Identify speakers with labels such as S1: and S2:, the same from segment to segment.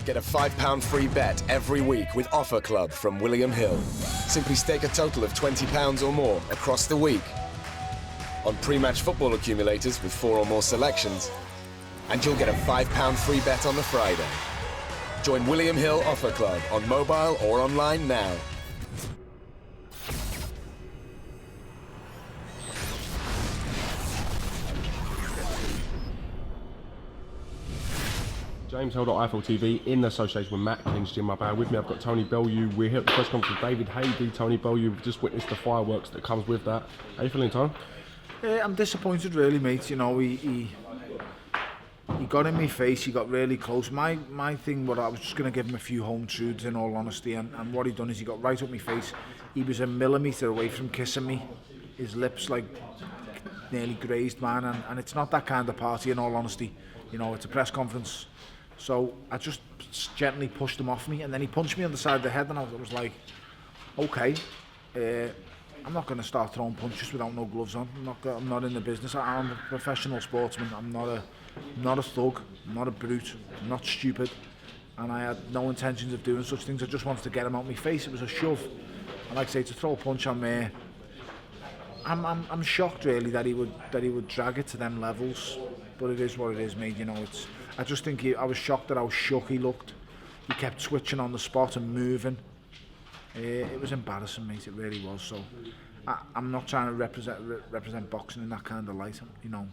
S1: Get a £5 free bet every week with Offer Club from William Hill. Simply stake a total of £20 or more across the week on pre-match football accumulators with 4 or more selections, and you'll get a £5 free bet on the Friday. Join William Hill Offer Club on mobile or online now.
S2: James Held at Eiffel TV in association with Matt King's Gym Up. With me I've got Tony Bellew. We're here at the press conference with David Haye. Tony Bellew, we've just witnessed the fireworks that comes with that. How you feeling, Tony?
S3: I'm disappointed really, mate. You know, he got in my face, he got really close. My thing, I was just going to give him a few home truths in all honesty, and what he done is he got right up my face. He was a millimetre away from kissing me. His lips like nearly grazed mine, and it's not that kind of party in all honesty. You know, it's a press conference. So I just gently pushed him off me, and then he punched me on the side of the head, and I was like, okay, I'm not going to start throwing punches without no gloves on. I'm not in the business. I'm a professional sportsman. I'm not a thug. I'm not a brute. I'm not stupid. And I had no intentions of doing such things. I just wanted to get him out my face. It was a shove. And like I say, to throw a punch on me, I'm shocked really that he would drag it to them levels. But it is what it is, mate. You know, I just think I was shocked at how shook he looked. He kept switching on the spot and moving. It was embarrassing, mate. It really was. So I'm not trying to represent boxing in that kind of light. You know,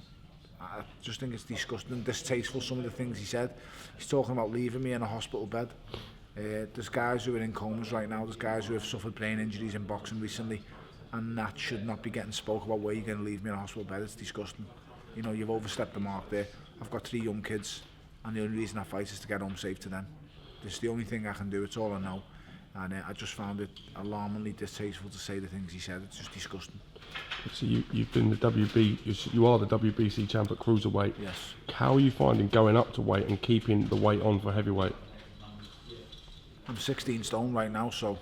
S3: I just think it's disgusting and distasteful. Some of the things he said. He's talking about leaving me in a hospital bed. There's guys who are in comas right now. There's guys who have suffered brain injuries in boxing recently, and that should not be getting spoke about. Where you're going to leave me in a hospital bed? It's disgusting. You know, you've overstepped the mark there. I've got 3 young kids, and the only reason I fight is to get home safe to them. This is the only thing I can do. It's all I know. And I just found it alarmingly distasteful to say the things he said. It's just disgusting.
S2: So you've been the you are the WBC champ at cruiserweight.
S3: Yes.
S2: How are you finding going up to weight and keeping the weight on for heavyweight?
S3: I'm 16 stone right now, so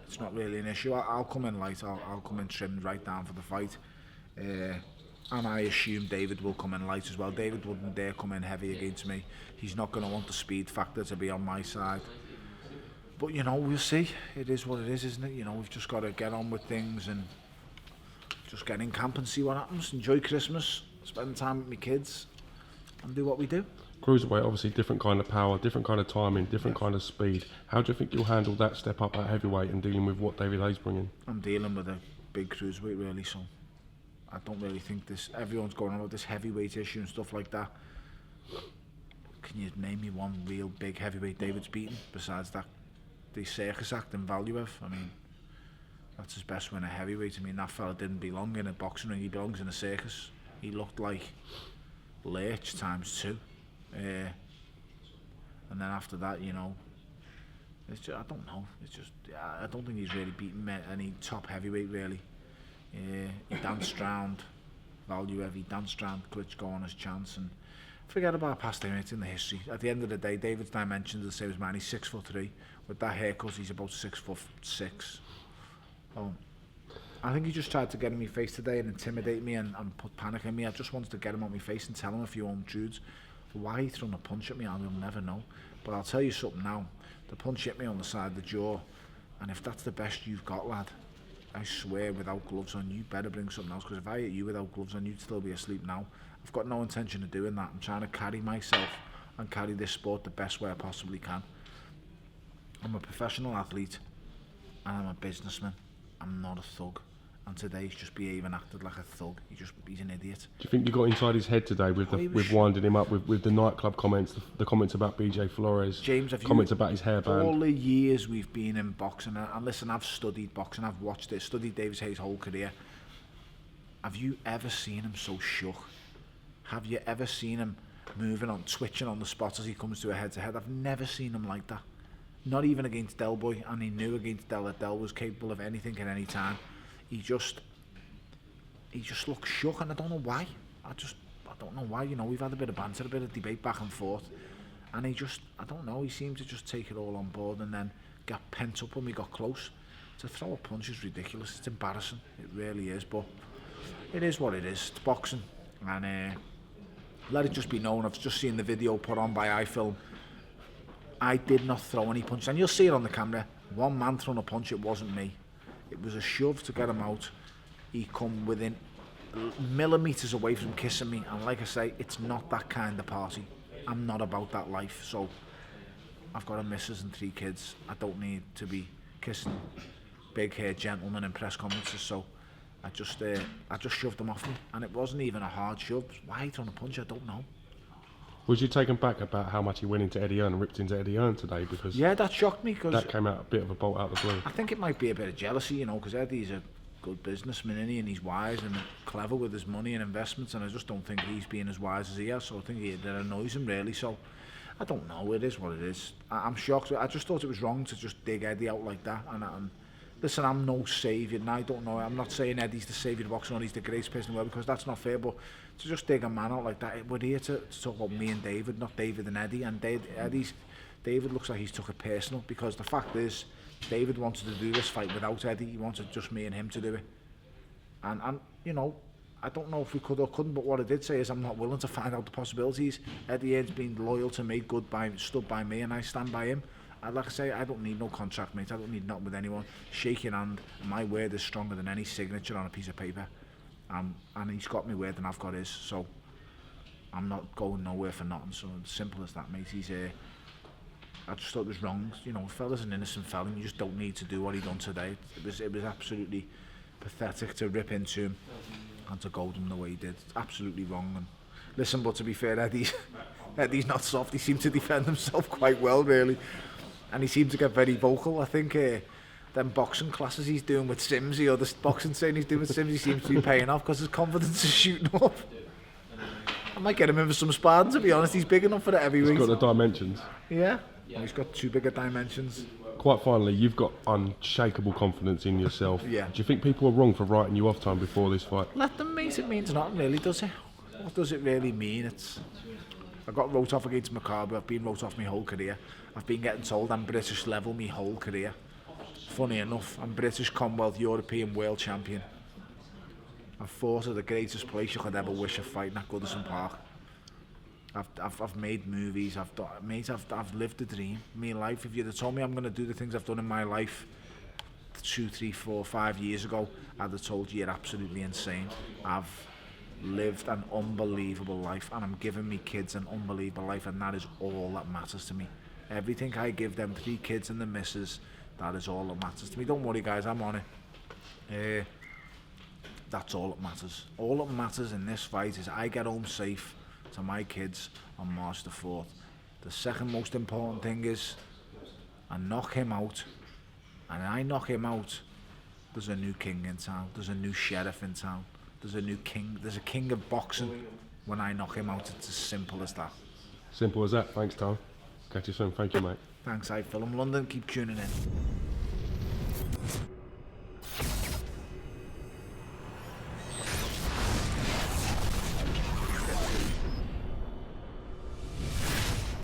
S3: it's not really an issue. I'll come in light. I'll come in trimmed right down for the fight. And I assume David will come in light as well. David wouldn't dare come in heavy against me. He's not going to want the speed factor to be on my side. But, you know, we'll see. It is what it is, isn't it? You know, we've just got to get on with things and just get in camp and see what happens. Enjoy Christmas, spend time with my kids, and do what we do.
S2: Cruiserweight, obviously different kind of power, different kind of timing, different kind of speed. How do you think you'll handle that step up at heavyweight and dealing with what David Haye's bringing? I'm
S3: dealing with a big cruiserweight, really, so I don't really think everyone's going on about this heavyweight issue and stuff like that. Can you name me one real big heavyweight David's beaten besides that? The circus act in Bellew? I mean, that's his best win at heavyweight. I mean, that fella didn't belong in a boxing ring, he belongs in a circus. He looked like Lurch times 2. And then after that, you know, it's just, I don't know. It's just, I don't think he's really beaten any top heavyweight, really. He danced round Bellew, he danced round Klitschko on his chance, and forget about past him, it's in the history. At the end of the day, David's dimensions are the same as mine. He's 6'3". With that haircut, he's about 6'6". Oh, I think he just tried to get in my face today and intimidate me and put panic in me. I just wanted to get him on my face and tell him a few home truths. Why he threw a punch at me, I will never know. But I'll tell you something now. The punch hit me on the side of the jaw, and if that's the best you've got, lad, I swear, without gloves on, you better bring something else, because if I hit you without gloves on, you'd still be asleep now. I've got no intention of doing that. I'm trying to carry myself and carry this sport the best way I possibly can. I'm a professional athlete and I'm a businessman. I'm not a thug. And today he's just behaving and acted like a thug. He's an idiot.
S2: Do you think you got inside his head today with winding him up with the nightclub comments, the comments about BJ Flores,
S3: James,
S2: comments about his hairband?
S3: All the years we've been in boxing, and listen, I've studied boxing, I've watched it, studied David Haye's whole career. Have you ever seen him so shook? Have you ever seen him moving on, twitching on the spot as he comes to a head-to-head? I've never seen him like that. Not even against Del Boy, and he knew against Del that Del was capable of anything at any time. He just looks shook, and I don't know why. I don't know why. You know, we've had a bit of banter, a bit of debate back and forth, and I don't know, he seemed to just take it all on board and then get pent up when we got close. To throw a punch is ridiculous. It's embarrassing. It really is, but it is what it is. It's boxing, and let it just be known, I've just seen the video put on by iFilm. I did not throw any punches, and you'll see it on the camera. One man throwing a punch, it wasn't me. It was a shove to get him out. He come within millimetres away from kissing me, and like I say, it's not that kind of party. I'm not about that life, so I've got a missus and 3 kids. I don't need to be kissing big-haired gentlemen in press conferences, so I just shoved him off me, and it wasn't even a hard shove. Why he thrown a punch, I don't know.
S2: Was you taken back about how much he went into Eddie Hearn and ripped into Eddie Hearn today? Because
S3: yeah, that shocked me, because
S2: that came out a bit of a bolt out of the blue.
S3: I think it might be a bit of jealousy, you know, because Eddie's a good businessman, isn't he? And he's wise and clever with his money and investments, and I just don't think he's being as wise as he is, so I think that annoys him really. So I don't know, it is what it is. I'm shocked. I just thought it was wrong to just dig Eddie out like that, and listen, I'm no saviour, and I don't know, I'm not saying Eddie's the saviour of boxing or he's the greatest person in the world, because that's not fair, but to just dig a man out like that, we're here to talk about me and David, not David and Eddie, and David looks like he's took it personal, because the fact is, David wanted to do this fight without Eddie, he wanted just me and him to do it, and you know, I don't know if we could or couldn't, but what I did say is I'm not willing to find out the possibilities. Eddie Hearn's been loyal to me, stood by me, and I stand by him. Like I say, I don't need no contract, mate. I don't need nothing with anyone. Shake your hand. My word is stronger than any signature on a piece of paper. And he's got my word and I've got his. So I'm not going nowhere for nothing. So simple as that, mate. I just thought it was wrong. You know, fella's an innocent fella, and you just don't need to do what he done today. It was absolutely pathetic to rip into him and to goad him the way he did. It's absolutely wrong. And listen, but to be fair, Eddie's not soft. He seemed to defend himself quite well, really. And he seemed to get very vocal. I think them boxing classes he's doing with Simsy, or the boxing training he's doing with Simsy, seems to be paying off, because his confidence is shooting up. I might get him in for some sparring, to be honest. He's big enough for the heavyweight.
S2: He's got the dimensions.
S3: Yeah. Well, he's got 2 bigger dimensions.
S2: Quite finally, you've got unshakable confidence in yourself.
S3: Yeah.
S2: Do you think people were wrong for writing you off time before this fight?
S3: Let them, mate. It means nothing, really, does it? What does it really mean? I got wrote off against Macabre. I've been wrote off my whole career. I've been getting told I'm British level my whole career. Funny enough, I'm British, Commonwealth, European, World Champion. I've fought at the greatest place you could ever wish of fighting, at Goodison Park. I've made movies. I've lived the dream. My life. If you'd have told me I'm going to do the things I've done in my life 2, 3, 4, 5 years ago, I'd have told you you're absolutely insane. I've lived an unbelievable life, and I'm giving me kids an unbelievable life, and that is all that matters to me. Everything I give them, 3 kids and the missus, that is all that matters to me. Don't worry, guys, I'm on it. That's all that matters. All that matters in this fight is I get home safe to my kids on March the 4th. The second most important thing is I knock him out, and I knock him out, there's a new king in town, there's a new sheriff in town, there's a new king, there's a king of boxing. When I knock him out, it's as simple as that.
S2: Simple as that. Thanks, Tom. Catch you soon. Thank you, mate.
S3: Thanks, iFilm London. Keep tuning in.